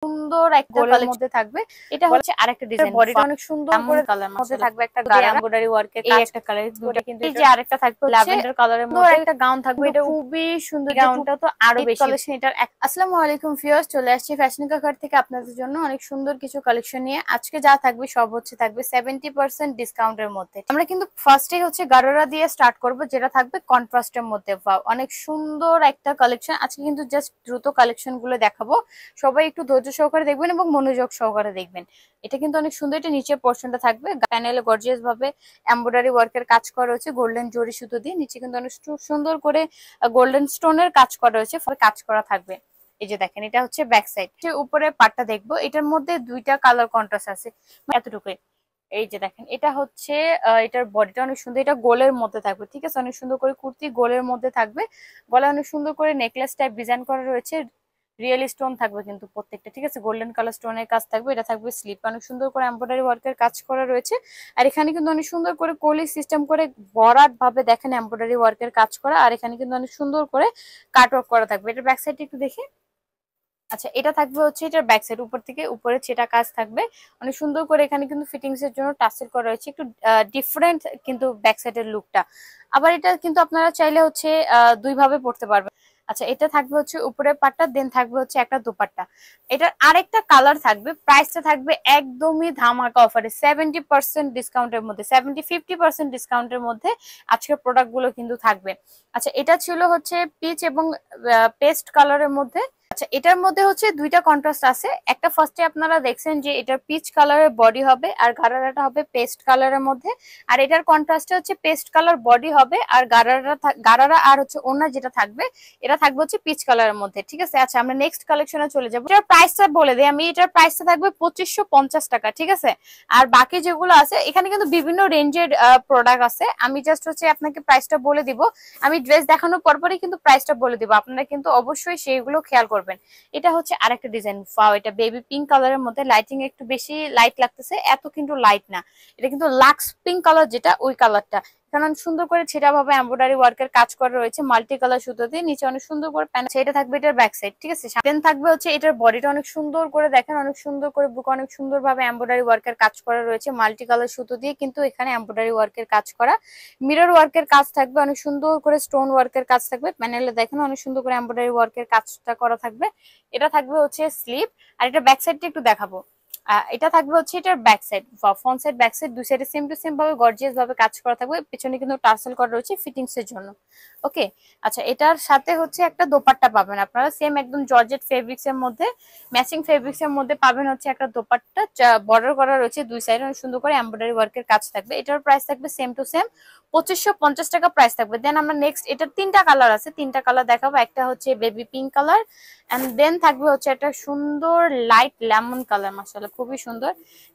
সুন্দর একটা কালারের মধ্যে থাকবে। এটা হচ্ছে আরেকটা ডিজাইন, বডিটা অনেক সুন্দর করে কালার মধ্যে থাকবে, একটা গাড়া এমব্রয়ডারি ওয়ার্কের কাজ, একটা কালার দুটো কিন্তু। এই যে আরেকটা থাকবে ল্যাভেন্ডার কালারের মধ্যে একটা গাউন থাকবে, এটা খুবই সুন্দর, গাউনটা তো আরো বেশি কালেকশন এটার। আসসালামু আলাইকুম ভিউয়ার্স, চলে আসছি ফ্যাশনিকা ঘর থেকে আপনাদের জন্য অনেক সুন্দর কিছু কালেকশন নিয়ে। আজকে যা থাকবে সব হচ্ছে থাকবে 70% ডিসকাউন্টের মধ্যে। আমরা কিন্তু ফার্স্টে হচ্ছে গারারা দিয়ে স্টার্ট করব, যেটা থাকবে কন্ট্রাস্টের মধ্যে। অনেক সুন্দর একটা কালেকশন আজকে, কিন্তু জাস্ট দ্রুত কালেকশন গুলো দেখাবো, সবাই একটু ধৈর্য সহকারে দেখবেন এবং মনোযোগ সহকারে দেখবেন। এটা কিন্তু অনেক সুন্দর, এটা নিচের পোর্শনটা থাকবে প্যানেলে গর্জিয়াস ভাবে এমব্রয়ডারি ওয়ার্কের কাজ করা রয়েছে গোল্ডেন জরি সুতো দিয়ে। নিচে কিন্তু অনেক সুন্দর করে গোল্ডেন স্টোনের কাজ করা রয়েছে, কাজ করা থাকবে। এই যে দেখেন, এটা হচ্ছে ব্যাক সাইড। উপরে পাটটা দেখবো, এটার মধ্যে দুইটা কালার কন্ট্রাস্ট আছে এতটুকুই। এই যে দেখেন, এটা হচ্ছে এটার বডিটা অনেক সুন্দর, এটা গোলের মধ্যে থাকবে, ঠিক আছে। অনেক সুন্দর করে কুর্তি গোলের মধ্যে থাকবে, গলায় অনেক সুন্দর করে নেকলেস টাইপ ডিজাইন করা রয়েছে, রিয়েল স্টোন থাকবে কিন্তু প্রত্যেকটা, ঠিক আছে। গোল্ডেন কালার স্টোনের কাজ থাকবে, এটা থাকবে স্লিপ, অনেক সুন্দর করে এমব্রয়ডারি ওয়ার্কের কাজ করা রয়েছে। আর এখানে কিন্তু অনেক সুন্দর করে কলি সিস্টেম করে বরাট ভাবে দেখেন এমব্রয়ডারি ওয়ার্কের কাজ করা। আর এখানে কিন্তু অনেক সুন্দর করে কাট ওয়ার্ক করা থাকবে। এটা ব্যাক সাইডটা একটু দেখি। আচ্ছা, এটা থাকবে হচ্ছে এটার ব্যাক সাইড, উপর থেকে উপরে ছেটা কাজ থাকবে অনেক সুন্দর করে। এখানে কিন্তু ফিটিংস এর জন্য টাসেল করা রয়েছে, একটু ডিফারেন্ট কিন্তু ব্যাক সাইডের লুকটা। আবার এটা কিন্তু আপনারা চাইলে হচ্ছে দুই ভাবে পড়তে পারবেন। আচ্ছা, এটা থাকবে হচ্ছে উপরের পাটটা, দেন থাকবে হচ্ছে একটা দোপাট্টা। এটার আরেকটা কালার থাকবে, প্রাইসটা থাকবে একদমই ধামাকা অফারে 70% ডিসকাউন্টের মধ্যে, 50% ডিসকাউন্টের মধ্যে আজকের প্রোডাক্ট গুলো কিন্তু থাকবে। আচ্ছা, এটা ছিল হচ্ছে পিচ এবং পেস্ট কালারের মধ্যে। আচ্ছা, এটার মধ্যে হচ্ছে দুইটা কন্ট্রাস্ট আছে। একটা ফার্স্টে আপনারা দেখছেন যে এটার পিচ কালারের বডি হবে আর গারারাটা হবে পেস্ট কালারের মধ্যে। আর এটার কন্ট্রাস্টে হচ্ছে পেস্ট কালার বডি হবে আর গারারা আর হচ্ছে ওড়না যেটা থাকবে এটা থাকবে হচ্ছে পিচ কালারের মধ্যে, ঠিক আছে। আচ্ছা, আমরা নেক্সট কালেকশনে চলে যাবো। এটার প্রাইসটা বলে দিই আমি, এটার প্রাইসটা থাকবে 2550 টাকা, ঠিক আছে। আর বাকি যেগুলো আছে এখানে কিন্তু বিভিন্ন রেঞ্জের প্রোডাক্ট আছে, আমি জাস্ট হচ্ছে আপনাকে প্রাইসটা বলে দিব। আমি ড্রেস দেখানোর পরপরই কিন্তু প্রাইসটা বলে দিব, আপনারা কিন্তু অবশ্যই সেইগুলো খেয়াল করবেন। এটা হচ্ছে আরেকটা ডিজাইন, ওয়াও, এটা বেবি পিঙ্ক কালারের মধ্যে, লাইটিং একটু বেশি লাইট লাগতেছে, এত কিন্তু লাইট না, এটা কিন্তু লাক্স পিঙ্ক কালার যেটা ওই কালারটা। কারণ সুন্দর করে ছেটা ভাবে এমব্রয়ডারি ওয়ার্কের কাজ করা রয়েছে মাল্টি কালার সুতো দিয়ে, নিচে অনেক সুন্দর করে প্যান্ট, এটা থাকবে এটার ব্যাক সাইড, ঠিক আছে। দেন থাকবে হচ্ছে এটার বডিটা অনেক সুন্দর করে দেখেন, অনেক সুন্দর করে বুক অনেক সুন্দর ভাবে এমব্রয়ডারি ওয়ার্কের কাজ করা রয়েছে মাল্টি কালার সুতো দিয়ে, কিন্তু এখানে এমব্রয়ডারি ওয়ার্কের কাজ করা, মিরর ওয়ার্কের কাজ থাকবে, অনেক সুন্দর করে স্টোন ওয়ার্কের কাজ থাকবে, প্যানেলে দেখেন অনেক সুন্দর করে এমব্রয়ডারি ওয়ার্কের কাজটা করা থাকবে। এটা থাকবে হচ্ছে স্লিপ। আর এটা ব্যাক সাইডটা একটু দেখাবো। এটা থাকবে হচ্ছে এটার back side, front side back side দুই সাইডে সেম টু সেম ভাবে গর্জিয়াস ভাবে কাজ করা থাকবে, পেছনে কিন্তু টার্সেল করা রয়েছে ফিটিংস এর জন্য। ওকে, আচ্ছা, এটার সাথে হচ্ছে একটা দোপাট্টা পাবেন আপনারা, সেম একদম জর্জেট ফেব্রিক্স এর মধ্যে, ম্যাচিং ফেব্রিক্স এর মধ্যে পাবেন হচ্ছে একটা দোপাট্টা, বর্ডার করা রয়েছে দুই সাইডে, অনেক সুন্দর করে এমব্রয়ডারি ওয়ার্কের কাজ থাকবে। এটার প্রাইস থাকবে সেম টু সেম 2550 টাকা প্রাইস থাকবে। দেন আমরা নেক্সট, এটার তিনটা কালার আছে, তিনটা কালার দেখাবো। একটা হচ্ছে baby pink colour, and then থাকবে হচ্ছে একটা সুন্দর লাইট লেমন কালার, মাশাআল্লাহ খুবই সুন্দর।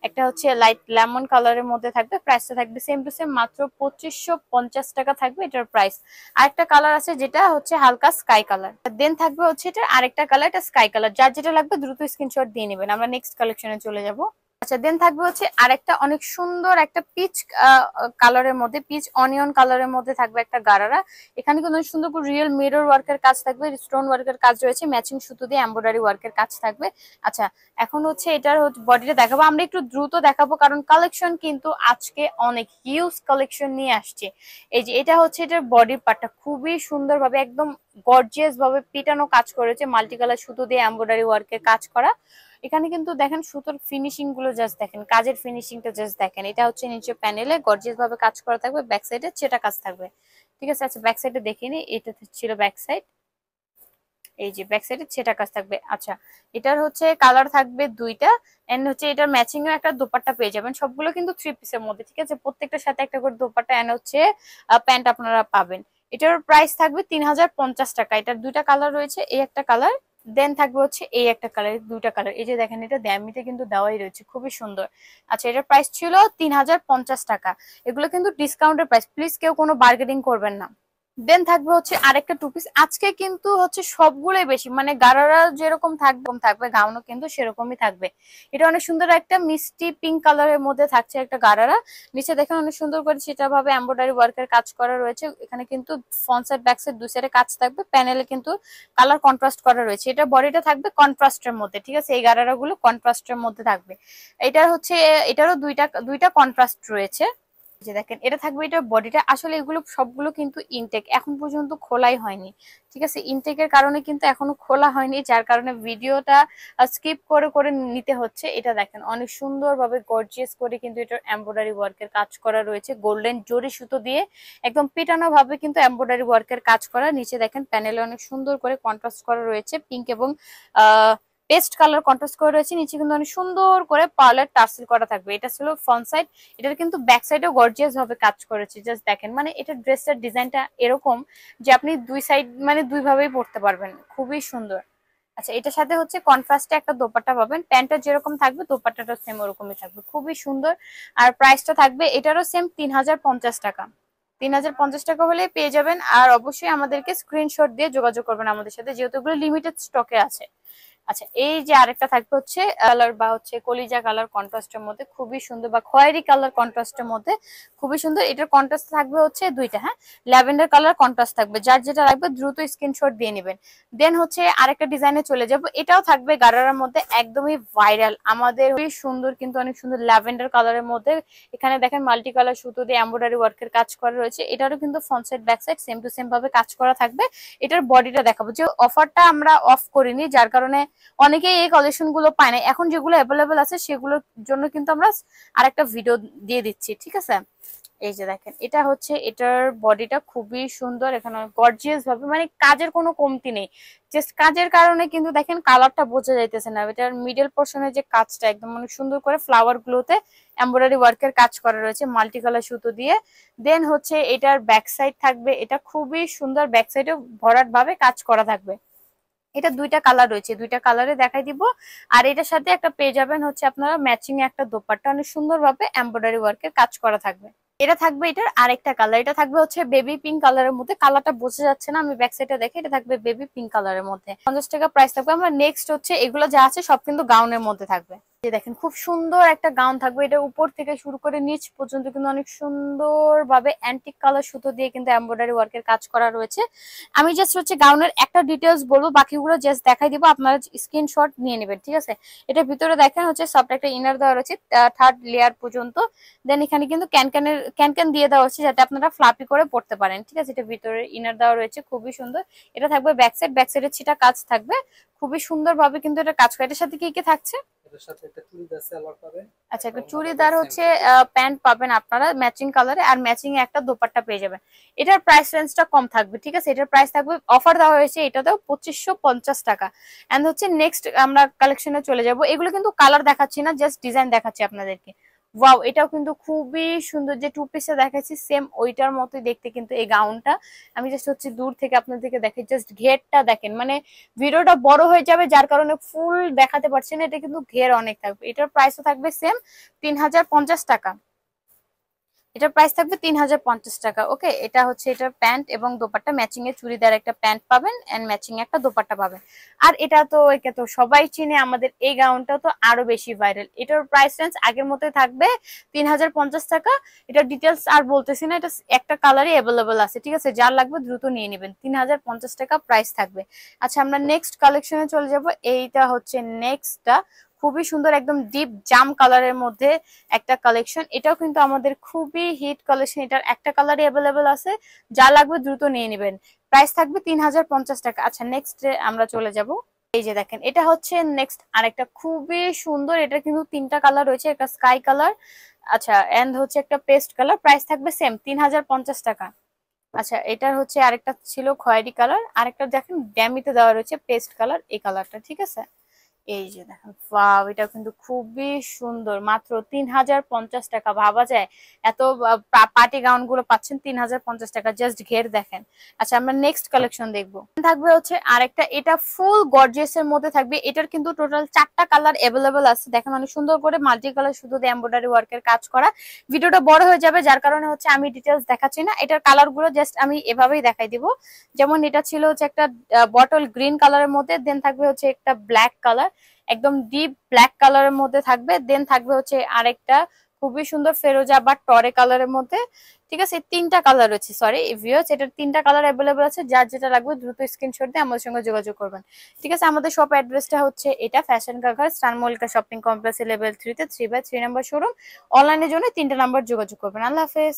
একটা হচ্ছে লাইট লেমন কালারের মধ্যে থাকবে, প্রাইসটা থাকবে সেম টু সেম মাত্র 2550 টাকা থাকবে এটার প্রাইস। আরেকটা কালার আছে যেটা হচ্ছে হালকা স্কাই কালার, দেন থাকবে হচ্ছে এটা আরেকটা কালার, এটা স্কাই কালার। যার যেটা লাগবে দ্রুত স্ক্রিনশট দিয়ে নেবেন। আমরা নেক্সট কালেকশনে চলে যাব। আচ্ছা, দেন থাকবে হচ্ছে আরেকটা অনেক সুন্দর একটা পিচ কালারের মধ্যে, পিচ অনিয়ন কালারের মধ্যে থাকবে একটা গারারা। এখানে কিন্তু অনেক সুন্দর করে রিয়েল মিরর ওয়ার্কের কাজ থাকবে, স্টোন ওয়ার্কের কাজ রয়েছে, ম্যাচিং সুতো দিয়ে এমব্রয়ডারি ওয়ার্কের কাজ থাকবে। আচ্ছা, এখন হচ্ছে এটার বডিটা দেখাবো, আমরা একটু দ্রুত দেখাবো কারণ কালেকশন কিন্তু আজকে অনেক হিউজ কালেকশন নিয়ে আসছে। এই যে এটা হচ্ছে এটার বডির পার্টটা, খুবই সুন্দর ভাবে একদম গর্জিয়াস ভাবে পিটানো কাজ করেছে, মাল্টি কালার সুতো দিয়ে এমব্রয়ডারি ওয়ার্কের কাজ করা। এখানে কিন্তু দেখেন সুতোর ফিনিশিং গুলো জাস্ট দেখেন, কাজের ফিনিশিংটা জাস্ট দেখেন। এটা হচ্ছে নিচে প্যানেলে গর্জিয়াস ভাবে কাজ করা থাকবে, ব্যাক সাইডে সেটা কাজ থাকবে, ঠিক আছে। আচ্ছা, ব্যাক সাইডে দেখিনি, এটা ছিল ব্যাক সাইড, এই যে ব্যাক সাইডে সেটা কাজ থাকবে। আচ্ছা, এটার হচ্ছে কালার থাকবে দুইটা, এন্ড হচ্ছে এটার ম্যাচিং এর একটা দোপাট্টা পেয়ে যাবেন, সবগুলো কিন্তু 3 পিসের মধ্যে, ঠিক আছে। প্রত্যেকটার সাথে একটা করে দোপাট্টা এন্ড হচ্ছে প্যান্ট আপনারা পাবেন। এটার প্রাইস থাকবে 3050 টাকা। এটার দুইটা কালার রয়েছে, এই একটা কালার, দেন থাকবে হচ্ছে এই একটা কালার, দুইটা কালার। এই যে দেখেন, এটা দামিতে কিন্তু দেওয়াই রয়েছে, খুবই সুন্দর। আচ্ছা, এটার প্রাইস ছিল 3050 টাকা। এগুলো কিন্তু ডিসকাউন্টের প্রাইস, প্লিজ কেউ কোনো বার্গেনিং করবেন না। দেন থাকবে হচ্ছে আরেকটা টু পিস। আজকে কিন্তু হচ্ছে সবগুলোই বেশি, মানে গারারা যেরকম থাকবে গাউনও কিন্তু সেরকমই থাকবে। এটা অনেক সুন্দর একটা মিষ্টি পিঙ্ক কালারের মধ্যে থাকছে একটা গারারা। নিচে দেখেন অনেক সুন্দর করে সেটা ভাবে এমব্রয়ডারি ওয়ার্কের কাজ করা রয়েছে। এখানে কিন্তু ফ্রন্ট সাইড ব্যাক সাইড দুই সাইডে কাজ থাকবে। প্যানেলে কিন্তু কালার কন্ট্রাস্ট করা রয়েছে। এটা বডিটা থাকবে কন্ট্রাস্টের মধ্যে, ঠিক আছে? এই গারারা গুলো কন্ট্রাস্টের মধ্যে থাকবে। এটা হচ্ছে এটারও দুইটা কন্ট্রাস্ট রয়েছে। যে দেখেন এটা থাকবে, এটা বডিটা আসলে এগুলো সবগুলো কিন্তু ইনটেক, এখন পর্যন্ত খোলাই হয়নি, ঠিক আছে? ইনটেকের কারণে কিন্তু এখনো খোলা হয়নি, যার কারণে ভিডিওটা স্কিপ করে করে নিতে হচ্ছে। এটা দেখেন অনেক সুন্দরভাবে গর্জিয়াস করে কিন্তু এটার এমব্রয়ডারি ওয়ার্কের কাজ করা রয়েছে, গোল্ডেন জরি সুতো দিয়ে একদম পেটানো ভাবে কিন্তু এমব্রয়ডারি ওয়ার্কের কাজ করা। নিচে দেখেন প্যানেলে অনেক সুন্দর করে কন্ট্রাস্ট করা রয়েছে, পিঙ্ক এবং পেস্ট কালার কন্ট্রাস্ট করে রয়েছে। নিচে কিন্তু অনেক সুন্দর করে পার্লার টার্সেল করা থাকবে। এটা ছিল ফ্রন্ট সাইড, এটার কিন্তু ব্যাক সাইডেও গর্জিয়াস ভাবে কাজ করেছে। জাস্ট দেখেন, মানে এটা ড্রেসের ডিজাইনটা এরকম যে আপনি দুই সাইড মানে দুই ভাবেই পরতে পারবেন, খুবই সুন্দর। আচ্ছা, এটার সাথে হচ্ছে কন্ট্রাস্টে একটা দোপাট্টা পাবেন, প্যান্টটা যেরকম থাকবে দোপাট্টাটা সেম ওরকমই থাকবে, খুবই সুন্দর। আর প্রাইসটা থাকবে এটারও সেম 3050 টাকা। 3050 টাকা হলে পেয়ে যাবেন। আর অবশ্যই আমাদেরকে স্ক্রিনশট দিয়ে যোগাযোগ করবেন আমাদের সাথে, যেহেতু এগুলো লিমিটেড স্টকে আছে। আচ্ছা, এই যে আরেকটা থাকবে হচ্ছে কালার বা হচ্ছে কলিজা কালার কন্ট্রাস্টের মধ্যে খুবই সুন্দর, বা খয়েরি কালার কন্ট্রাস্টের মধ্যে খুবই সুন্দর। এটার কন্ট্রাস্ট থাকবে হচ্ছে দুইটা, হ্যাঁ, ল্যাভেন্ডার কালার কন্ট্রাস্ট থাকবে। যার যেটা লাগবে দ্রুত স্ক্রিনশট দিয়ে নেবেন। দেন হচ্ছে আরেকটা ডিজাইনে চলে যাব, এটাও থাকবে গারারার মধ্যে, একদমই ভাইরাল আমাদের, খুবই সুন্দর কিন্তু অনেক সুন্দর ল্যাভেন্ডার কালারের মধ্যে। এখানে দেখেন মাল্টি কালার সুতো দিয়ে এমব্রয়ডারি ওয়ার্কের কাজ করা রয়েছে। এটারও কিন্তু front side back side same to same ভাবে কাজ করা থাকবে। এটার বডিটা দেখাবো, যে অফারটা আমরা অফ করিনি, যার কারণে অনেকেই এই কালেকশন গুলো পায় না। এখন যেগুলো অ্যাভেলেবেল আছে সেগুলোর জন্য কিন্তু আমরা আরেকটা ভিডিও দিয়ে দিচ্ছি, ঠিক আছে? এই যে দেখেন এটা হচ্ছে, এটার বডিটা খুবই সুন্দর, এখানে গর্জিয়াস ভাবে, মানে কাজের কোনো কমতি নেই। জাস্ট কাজের কারণে কিন্তু দেখেন কালারটা বোঝা যাইতেছে না। এটার মিডল পোর্শনের যে কাজটা একদম অনেক সুন্দর করে ফ্লাওয়ার গুলোতে এমব্রয়ডারি ওয়ার্কের কাজ করা রয়েছে মাল্টি কালার সুতো দিয়ে। দেন হচ্ছে এটার ব্যাক সাইড থাকবে, এটা খুবই সুন্দর, ব্যাক সাইডেও ভরাট ভাবে কাজ করা থাকবে। এটা দুইটা কালার রয়েছে, দুইটা কালারে দেখাই দিব। আর এটার সাথে একটা পেয়ে যাবেন হচ্ছে আপনারা ম্যাচিং একটা দোপাট্টা, অনেক সুন্দর ভাবে এমব্রয়ডারি ওয়ার্কের কাজ করা থাকবে। এটা থাকবে এটার আরেকটা কালার, এটা থাকবে হচ্ছে বেবি পিঙ্ক কালারের মধ্যে। কালারটা বোঝা যাচ্ছে না, আমি ব্যাক সাইডে দেখে, এটা থাকবে বেবি পিঙ্ক কালারের মধ্যে। 50 টাকা প্রাইস থাকবে। আমরা নেক্সট হচ্ছে, এগুলো যা আছে সব কিন্তু গাউনের মধ্যে থাকবে। দেখেন খুব সুন্দর একটা গাউন থাকবে, এটা উপর থেকে শুরু করে নিচ পর্যন্ত কিন্তু অনেক সুন্দর ভাবে অ্যান্টিক কালার সুতো দিয়ে কিন্তু এমব্রয়ডারি ওয়ার্কের কাজ করা রয়েছে। আমি জাস্ট হচ্ছে গাউনের একটা ডিটেলস বলবো, বাকিগুলো জাস্ট দেখাই দিব, আপনারা স্ক্রিনশট নিয়ে নেবেন, ঠিক আছে? এটার ভিতরে দেখেন হচ্ছে সফট একটা ইনার দেওয়া রয়েছে 3rd লেয়ার পর্যন্ত। দেন এখানে কিন্তু ক্যান দিয়ে দেওয়া হচ্ছে যাতে আপনারা ফ্লাপি করে পড়তে পারেন, ঠিক আছে? এটা ভিতরে ইনার দেওয়া রয়েছে, খুবই সুন্দর। এটা থাকবে ব্যাক সাইডের ছিটা কাজ থাকবে, খুবই সুন্দর ভাবে কিন্তু এটা কাজ করে। এটার সাথে কি কি থাকছে? এটার সাথে একটা চুড়িদার সালোয়ার পাবেন। আচ্ছা, একটা চুড়িদার হচ্ছে প্যান্ট পাবেন আপনারা ম্যাচিং কালারে, আর ম্যাচিং এ একটা দোপাট্টা পেয়ে যাবেন। এটার প্রাইস রেঞ্জটা কম থাকবে, ঠিক আছে? এটার প্রাইস থাকবে, অফার দেওয়া হয়েছে এটাতেও 2550 টাকা। এন্ড হচ্ছে নেক্সট আমরা কালেকশনে চলে যাব। এগুলো কিন্তু কালার দেখাচ্ছি না, জাস্ট ডিজাইন দেখাচ্ছি আপনাদেরকে। ওয়াও, এটাও কিন্তু খুবই সুন্দর, যে টু পিসে দেখাচ্ছি সেম ওইটার মতোই দেখতে কিন্তু এই গাউনটা। আমি জাস্ট হচ্ছে দূর থেকে আপনাদেরকে দেখাই, জাস্ট ঘেরটা দেখেন, মানে ভিডিওটা বড় হয়ে যাবে যার কারণে ফুল দেখাতে পারছি না। এটা কিন্তু ঘের অনেক থাকবে। এটার প্রাইসও থাকবে সেম 3050 টাকা। এটার প্রাইস থাকবে 3050 টাকা। ওকে, এটা হচ্ছে এটার প্যান্ট এবং দোপাট্টা ম্যাচিং এ, চুড়িদার একটা প্যান্ট পাবেন এন্ড ম্যাচিং একটা দোপাট্টা পাবেন। আর এটা তো একে তো সবাই চিনে, আমাদের এই গাউনটা তো আরো বেশি ভাইরাল। এটার প্রাইস রেঞ্জ আগের মতোই থাকবে 3050 টাকা। এটার ডিটেলস আর বলতেছি না, এটা একটা কালারই অ্যাভেলেবল আছে, ঠিক আছে? যার লাগবে দ্রুত নিয়ে নেবেন। 3050 টাকা প্রাইস থাকবে। আচ্ছা, আমরা নেক্সট কালেকশনে চলে যাব। এইটা হচ্ছে নেক্সটটা, খুবই সুন্দর একদম ডিপ জাম কালারের মধ্যে একটা কালেকশন। এটাও কিন্তু আমাদের খুবই হিট কালেকশন, এটার একটা কালারই অ্যাভেলেবেল আছে, যা লাগবে দ্রুত নিয়ে নেবেন। প্রাইস থাকবে 3050 টাকা। আচ্ছা, নেক্সট আমরা চলে যাব। এই যে দেখেন এটা হচ্ছে নেক্সট আরেকটা খুবই সুন্দর, এটা কিন্তু তিনটা কালার রয়েছে, একটা স্কাই কালার, আচ্ছা, এন্ড হচ্ছে একটা পেস্ট কালার। প্রাইস থাকবে সেম 3050 টাকা। আচ্ছা, এটার হচ্ছে আরেকটা ছিল খয়েরি কালার, আরেকটা দেখেন ড্যামিতে দেওয়া রয়েছে পেস্ট কালার, এই কালারটা, ঠিক আছে? এই যে দেখেন, ওয়াও, এটা কিন্তু খুবই সুন্দর, মাত্র 3050 টাকা। ভাবা যায় এত পার্টি গাউন গুলো পাচ্ছেন 3050 টাকা, জাস্ট ঘের দেখেন। আচ্ছা, আমরা নেক্সট কালেকশন দেখবো। থাকবে হচ্ছে আরেকটা, এটা ফুল গর্জিয়াস এর মধ্যে থাকবে। এটার কিন্তু টোটাল 4টা কালার অ্যাভেলেবল আছে। দেখেন অনেক সুন্দর করে মাল্টি কালার সুতো দিয়ে এমব্রয়ডারি ওয়ার্কের কাজ করা। ভিডিওটা বড় হয়ে যাবে, যার কারণে হচ্ছে আমি ডিটেলস দেখাচ্ছি না। এটার কালার গুলো জাস্ট আমি এভাবেই দেখাই দিব। যেমন এটা ছিল হচ্ছে একটা বটল গ্রিন কালারের মধ্যে, দেন থাকবে হচ্ছে একটা ব্ল্যাক কালার, একদম ডিপ ব্ল্যাক কালারের মধ্যে থাকবে, দেন থাকবে হচ্ছে আরেকটা খুবই সুন্দর ফেরোজা বা টরে কালারের মধ্যে। ঠিক আছে, 3টা কালার রয়েছে। সরি ভিউয়ার্স, এটার 3টা কালার অ্যাভেলেবল আছে। যার যেটা লাগবে দ্রুত স্ক্রিনশট দিয়ে আমাদের সঙ্গে যোগাযোগ করবেন। ঠিক আছে, আমাদের শপ অ্যাড্রেসটা হচ্ছে এটা fashion cover star Mallika shopping complex level 3 তে 3/3 নম্বর শোরুম। অনলাইনের জন্য 3টা নাম্বার যোগাযোগ করবেন। আল্লাহ হাফেজ।